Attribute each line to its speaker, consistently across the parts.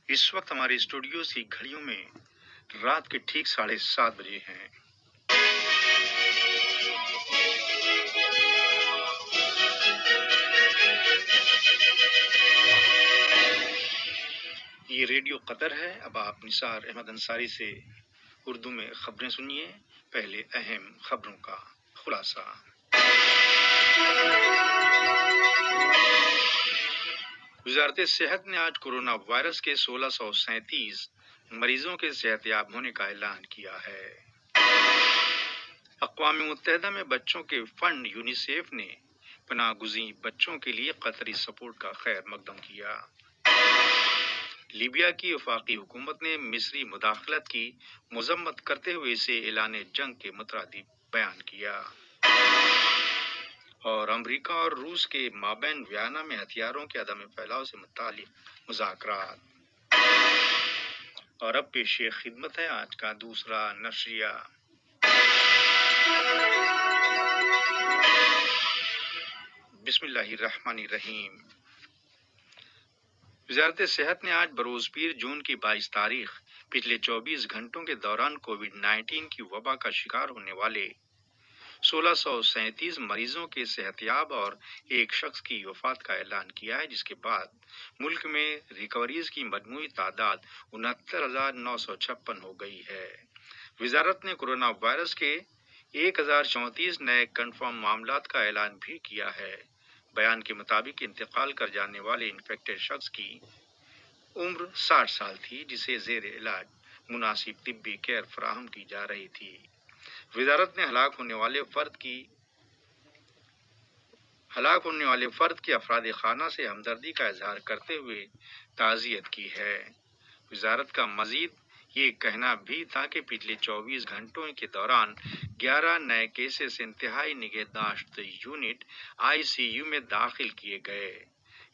Speaker 1: اس وقت ہمارے اسٹوڈیوز کی گھڑیوں میں رات کے ٹھیک 7:30 بجے ہیں۔ یہ ریڈیو قطر ہے۔ اب آپ نثار احمد انصاری سے اردو میں خبریں سنیے۔ پہلے اہم خبروں کا خلاصہ۔ وزارت صحت نے آج کورونا وائرس کے 1637 مریضوں کے صحت یاب ہونے کا اعلان کیا ہے۔ اقوام متحدہ میں بچوں کے فنڈ یونیسیف نے پناہ گزین بچوں کے لیے قطری سپورٹ کا خیر مقدم کیا۔ لیبیا کی وفاقی حکومت نے مصری مداخلت کی مذمت کرتے ہوئے اسے اعلان جنگ کے مترادف بیان کیا۔ اور امریکہ اور روس کے مابین ویانا میں ہتھیاروں کے عدم پھیلاؤ سے متعلق مذاکرات۔ اور اب پیش خدمت ہے آج کا دوسرا نشریہ۔ بسم اللہ الرحمن الرحیم۔ وزارت صحت نے آج بروز پیر جون کی 22 تاریخ پچھلے 24 گھنٹوں کے دوران کووڈ-19 کی وبا کا شکار ہونے والے 1637 مریضوں کے صحت یاب اور ایک شخص کی وفات کا اعلان کیا ہے، جس کے بعد ملک میں ریکوریز کی مجموعی تعداد 69,956 ہو گئی ہے۔ وزارت نے کورونا وائرس کے 1034 نئے کنفرم معاملات کا اعلان بھی کیا ہے۔ بیان کے مطابق انتقال کر جانے والے انفیکٹڈ شخص کی عمر 60 سال تھی، جسے زیر علاج مناسب طبی کیئر فراہم کی جا رہی تھی۔ وزارت نے ہلاک ہونے والے فرد کے افراد خانہ سے ہمدردی کا اظہار کرتے ہوئے تعزیت کی ہے۔ وزارت کا مزید یہ کہنا بھی تھا کہ پچھلے 24 گھنٹوں کے دوران 11 نئے کیسز انتہائی نگہداشت یونٹ ICU میں داخل کیے گئے۔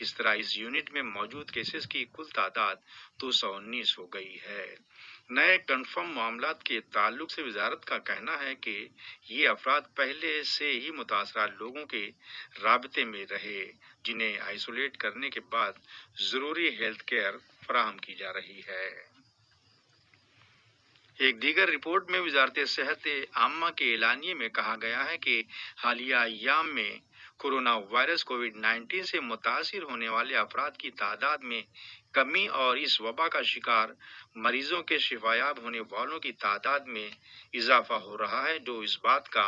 Speaker 1: اس طرح اس یونٹ میں موجود کیسز کی کل تعداد 219 ہو گئی ہے۔ نئے کنفرم معاملات کے تعلق سے وزارت کا کہنا ہے کہ یہ افراد پہلے سے ہی متاثرہ لوگوں کے رابطے میں رہے، جنہیں آئسولیٹ کرنے کے بعد ضروری ہیلتھ کیئر فراہم کی جا رہی ہے۔ ایک دیگر رپورٹ میں وزارت صحت عامہ کے اعلامیے میں کہا گیا ہے کہ حالیہ ایام میں کورونا وائرس کووڈ-19 سے متاثر ہونے والے افراد کی تعداد میں کمی اور اس وبا کا شکار مریضوں کے شفا یاب ہونے والوں کی تعداد میں اضافہ ہو رہا ہے، جو اس بات کا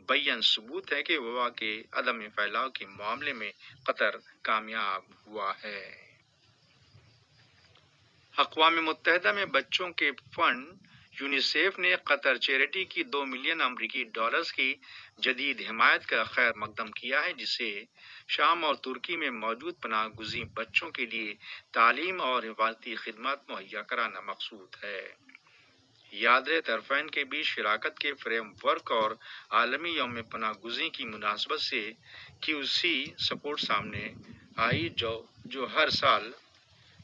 Speaker 1: بیان ثبوت ہے کہ وبا کے عدم پھیلاؤ کے معاملے میں قطر کامیاب ہوا ہے۔ اقوام متحدہ میں بچوں کے فنڈ یونیسیف نے قطر چیریٹی کی 2 ملین امریکی ڈالرز کی جدید حمایت کا خیر مقدم کیا ہے، جسے شام اور ترکی میں موجود پناہ گزین بچوں کے لیے تعلیم اور حفاظتی خدمات مہیا کرانا مقصود ہے۔ یاد رہے، طرفین کے بیچ شراکت کے فریم ورک اور عالمی یوم پناہ گزین کی مناسبت سے QC سپورٹ سامنے آئی، جو ہر سال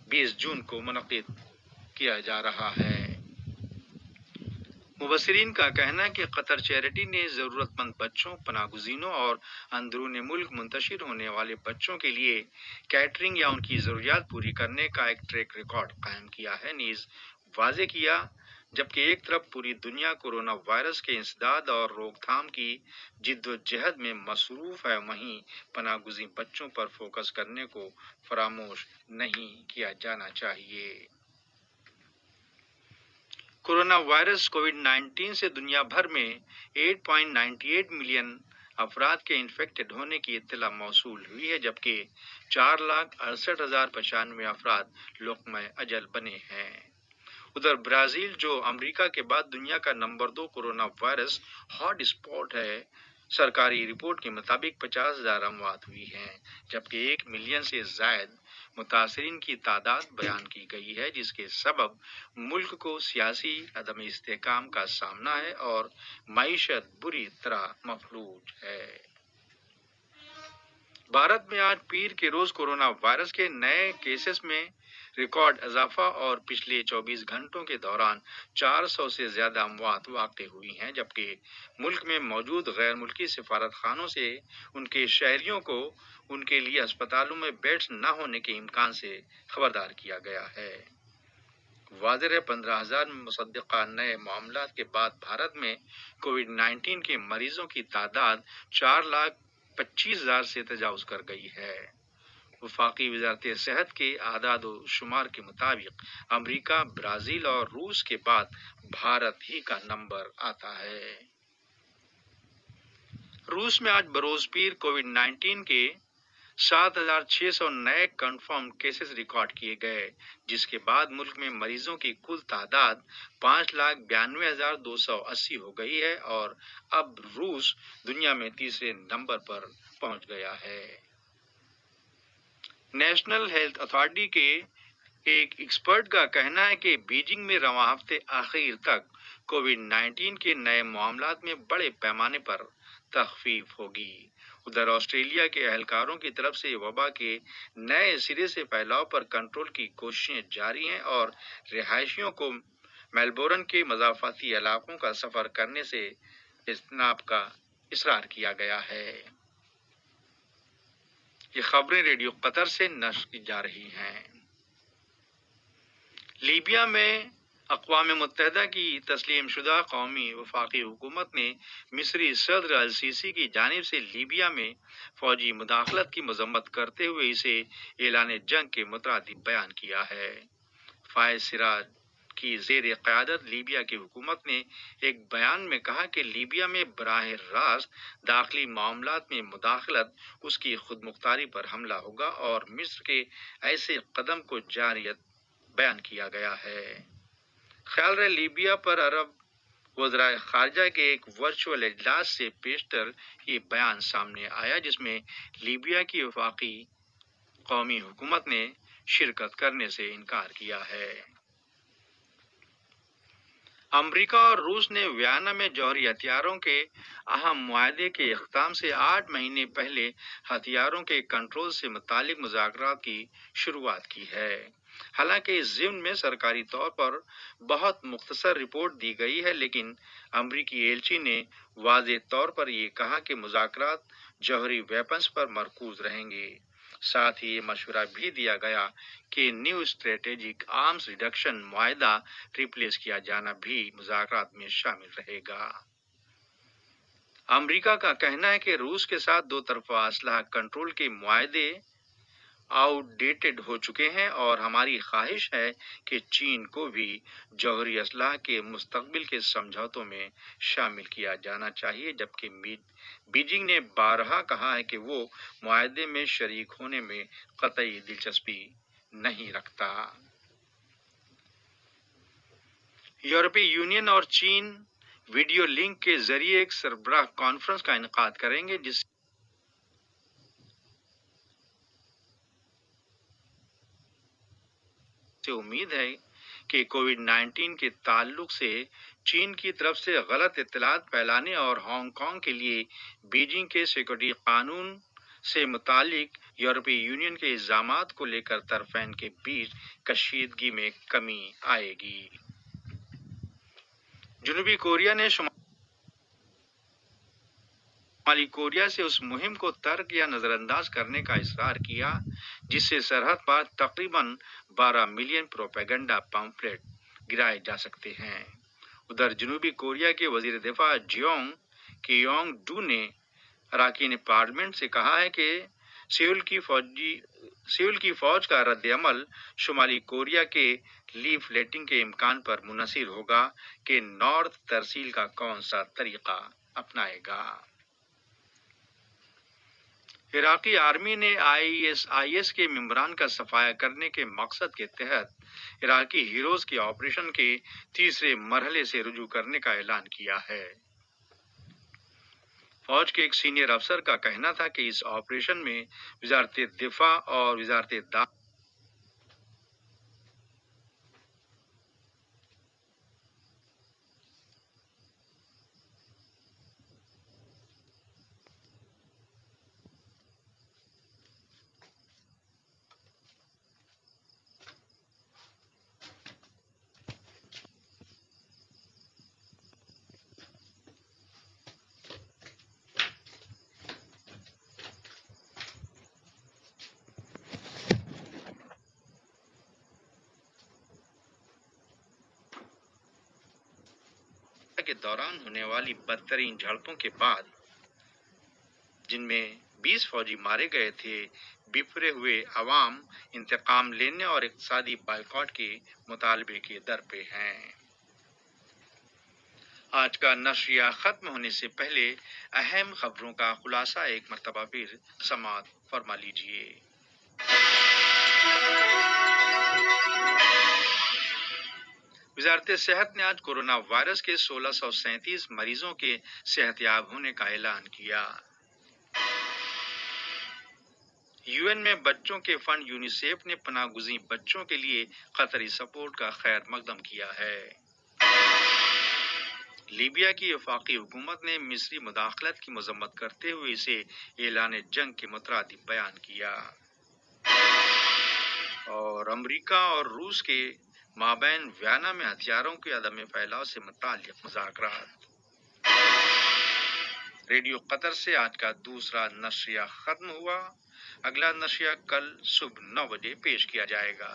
Speaker 1: 20 جون کو منعقد کیا جا رہا ہے۔ مبصرین کا کہنا ہے کہ قطر چیریٹی نے ضرورت مند بچوں، پناہ گزینوں اور اندرون ملک منتشر ہونے والے بچوں کے لیے کیٹرنگ یا ان کی ضروریات پوری کرنے کا ایک ٹریک ریکارڈ قائم کیا ہے، نیز واضح کیا جبکہ ایک طرف پوری دنیا کورونا وائرس کے انسداد اور روک تھام کی جد و جہد میں مصروف ہے، وہیں پناہ گزین بچوں پر فوکس کرنے کو فراموش نہیں کیا جانا چاہیے۔ کورونا وائرس کووڈ-19 سے دنیا بھر میں 8.98 ملین افراد کے انفیکٹڈ ہونے کی اطلاع موصول ہوئی ہے، جبکہ 4,68,095 افراد لقمہ اجل بنے ہیں۔ ادھر برازیل، جو امریکہ کے بعد دنیا کا number 2 corona virus hot spot ہے، سرکاری رپورٹ کے مطابق 50,000 اموات ہوئی ہیں، جبکہ 1 ملین سے زائد متاثرین کی تعداد بیان کی گئی ہے، جس کے سبب ملک کو سیاسی عدم استحکام کا سامنا ہے اور معیشت بری طرح مفلوج ہے۔ بھارت میں آج پیر کے روز کورونا وائرس کے نئے کیسز میں ریکارڈ اضافہ اور پچھلے 24 گھنٹوں کے دوران 400 سے زیادہ اموات واقع ہوئی ہیں، جبکہ ملک میں موجود غیر ملکی سفارت خانوں سے ان کے شہریوں کو ان کے لیے ہسپتالوں میں بیڈز نہ ہونے کے امکان سے خبردار کیا گیا ہے۔ واضح ہے 15,000 مصدقہ نئے معاملات کے بعد بھارت میں کووڈ 19 کے مریضوں کی تعداد 4,25,000 سے تجاوز کر گئی ہے۔ وفاقی وزارت صحت کے اعداد و شمار کے مطابق امریکہ، برازیل اور روس کے بعد بھارت ہی کا نمبر آتا ہے۔ روس میں آج بروز پیر کووڈ 19 کے 7,600 نئے کنفرم کیسز ریکارڈ کیے گئے، جس کے بعد ملک میں مریضوں کی کل تعداد 5,92,280 ہو گئی ہے اور اب روس دنیا میں تیسرے نمبر پر پہنچ گیا ہے۔ نیشنل ہیلتھ اتھارٹی کے ایک ایکسپرٹ کا کہنا ہے کہ بیجنگ میں رواں ہفتے آخر تک کووڈ 19 کے نئے معاملات میں بڑے پیمانے پر تخفیف ہوگی۔ ادھر آسٹریلیا کے اہلکاروں کی طرف سے وبا کے نئے سرے سے پھیلاؤ پر کنٹرول کی کوششیں جاری ہیں اور رہائشیوں کو میلبورن کے مضافاتی علاقوں کا سفر کرنے سے اجتناب کا اصرار کیا گیا ہے۔ یہ خبریں ریڈیو قطر سے نشر کی جا رہی ہیں۔ لیبیا میں اقوام متحدہ کی تسلیم شدہ قومی وفاقی حکومت نے مصری صدر السیسی کی جانب سے لیبیا میں فوجی مداخلت کی مذمت کرتے ہوئے اسے اعلان جنگ کے مترادف بیان کیا ہے۔ فائز سراج کی زیر قیادت لیبیا کی حکومت نے ایک بیان میں کہا کہ لیبیا میں براہ راست داخلی معاملات میں مداخلت اس کی خود مختاری پر حملہ ہوگا اور مصر کے ایسے قدم کو جارحیت بیان کیا گیا ہے۔ خیال رہے لیبیا پر عرب وزرائے خارجہ کے ایک ورچوئل اجلاس سے پیشتر یہ بیان سامنے آیا، جس میں لیبیا کی وفاقی قومی حکومت نے شرکت کرنے سے انکار کیا ہے۔ امریکہ اور روس نے ویانا میں جوہری ہتھیاروں کے اہم معاہدے کے اختتام سے 8 مہینے پہلے ہتھیاروں کے کنٹرول سے متعلق مذاکرات کی شروعات کی ہے۔ حالانکہ اس ضمن میں سرکاری طور پر بہت مختصر رپورٹ دی گئی ہے، لیکن امریکی ایلچی نے واضح طور پر یہ کہا کہ مذاکرات جوہری ویپنز پر مرکوز رہیں گے۔ ساتھ ہی یہ مشورہ بھی دیا گیا کہ نیو اسٹریٹجک آرمز ریڈکشن معاہدہ ریپلیس کیا جانا بھی مذاکرات میں شامل رہے گا۔ امریکہ کا کہنا ہے کہ روس کے ساتھ دو طرفہ اسلحہ کنٹرول کے معاہدے آؤٹ ڈیٹڈ ہو چکے ہیں اور ہماری خواہش ہے کہ چین کو بھی جوہری اسلحہ کے مستقبل کے سمجھوتوں میں شامل کیا جانا چاہیے، جبکہ بیجنگ نے بارہا کہا ہے کہ وہ معاہدے میں شریک ہونے میں قطعی دلچسپی نہیں رکھتا۔ یورپی یونین اور چین ویڈیو لنک کے ذریعے ایک سربراہ کانفرنس کا انعقاد کریں گے، جس سے امید ہے کہ کووڈ 19 کے تعلق سے چین کی طرف سے غلط اطلاعات پھیلانے اور ہانگ کانگ کے لیے بیجنگ کے سیکورٹی قانون سے متعلق یورپی یونین کے الزامات کو لے کر طرفین کے بیچ کشیدگی میں کمی آئے گی۔ جنوبی کوریا نے شمالی کوریا سے اس مہم کو ترک یا نظر انداز کرنے کا اصرار کیا جس سے سرحد پر تقریباً 12 ملین پروپیگنڈا پمفلٹ گرائے جا سکتے ہیں۔ ادھر جنوبی کوریا کے وزیر دفاع جیونگ کیونگ ڈو نے اراکین پارلیمنٹ سے کہا ہے کہ سیول کی فوج کا رد عمل شمالی کوریا کے لیف لیٹنگ کے امکان پر منحصر ہوگا کہ نارتھ ترسیل کا کون سا طریقہ اپنائے گا۔ عراقی آرمی نے ISIS کے ممبران کا صفایا کرنے کے مقصد کے تحت عراقی ہیروز کے آپریشن کے تیسرے مرحلے سے رجوع کرنے کا اعلان کیا ہے۔ فوج کے ایک سینئر افسر کا کہنا تھا کہ اس آپریشن میں وزارت دفاع اور وزارت داخلہ کے دوران ہونے والی بدترین جھڑپوں کے بعد، جن میں 20 فوجی مارے گئے تھے، بپھرے ہوئے عوام انتقام لینے اور اقتصادی بائیکاٹ کے مطالبے کے در پہ ہیں۔ آج کا نشریہ ختم ہونے سے پہلے اہم خبروں کا خلاصہ ایک مرتبہ پھر سماعت فرما لیجیے۔ وزارت صحت نے آج کورونا وائرس کے 1637 مریضوں کے صحت یاب ہونے کا اعلان کیا۔ UN میں بچوں کے فنڈ یونیسیف نے پناہ گزین بچوں کے لیے قطری سپورٹ کا خیر مقدم کیا ہے۔ لیبیا کی وفاقی حکومت نے مصری مداخلت کی مذمت کرتے ہوئے اسے اعلان جنگ کے مترادف بیان کیا۔ اور امریکہ اور روس کے مابین ویانا میں ہتھیاروں کے عدم پھیلاؤ سے متعلق مذاکرات۔ ریڈیو قطر سے آج کا دوسرا نشریہ ختم ہوا۔ اگلا نشریہ کل صبح 9 بجے پیش کیا جائے گا۔